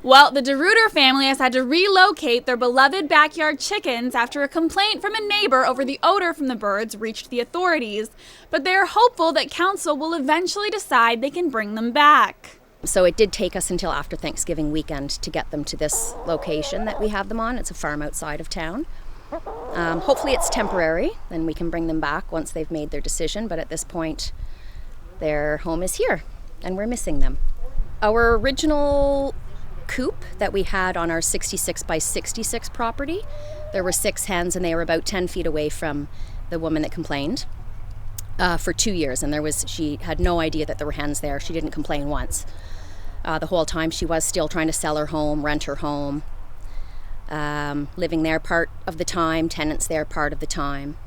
Well, the DeRuyter family has had to relocate their beloved backyard chickens after a complaint from a neighbor over the odor from the birds reached the authorities. But they are hopeful that council will eventually decide they can bring them back. So it did take us until after Thanksgiving weekend to get them to this location that we have them on. It's a farm outside of town. Hopefully it's temporary, then we can bring them back once they've made their decision. But at this point, their home is here and we're missing them. Our original coop that we had on our 66 by 66 property, there were 6 hens and they were about 10 feet away from the woman that complained for 2 years, and she had no idea that there were hens there. She didn't complain once. The whole time she was still trying to sell her home, rent her home, living there part of the time, tenants there part of the time.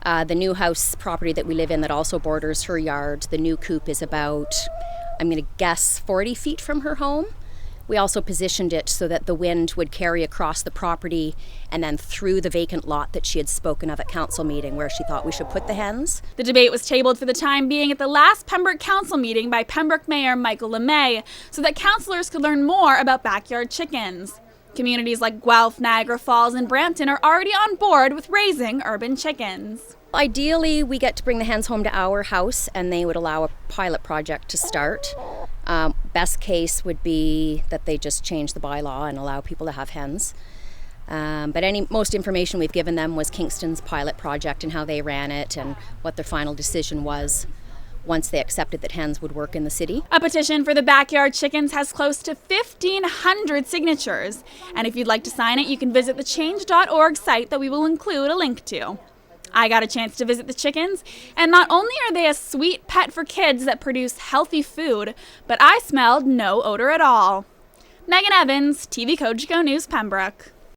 The new house property that we live in that also borders her yard, the new coop is about, I'm going to guess, 40 feet from her home. We also positioned it so that the wind would carry across the property and then through the vacant lot that she had spoken of at council meeting where she thought we should put the hens. The debate was tabled for the time being at the last Pembroke Council meeting by Pembroke Mayor Michael LeMay so that councillors could learn more about backyard chickens. Communities like Guelph, Niagara Falls, and Brampton are already on board with raising urban chickens. Ideally, we get to bring the hens home to our house and they would allow a pilot project to start. Best case would be that they just change the bylaw and allow people to have hens. But most information we've given them was Kingston's pilot project and how they ran it and what their final decision was once they accepted that hens would work in the city. A petition for the backyard chickens has close to 1,500 signatures. And if you'd like to sign it, you can visit the change.org site that we will include a link to. I got a chance to visit the chickens, and not only are they a sweet pet for kids that produce healthy food, but I smelled no odor at all. Megan Evans, TV Cogeco News, Pembroke.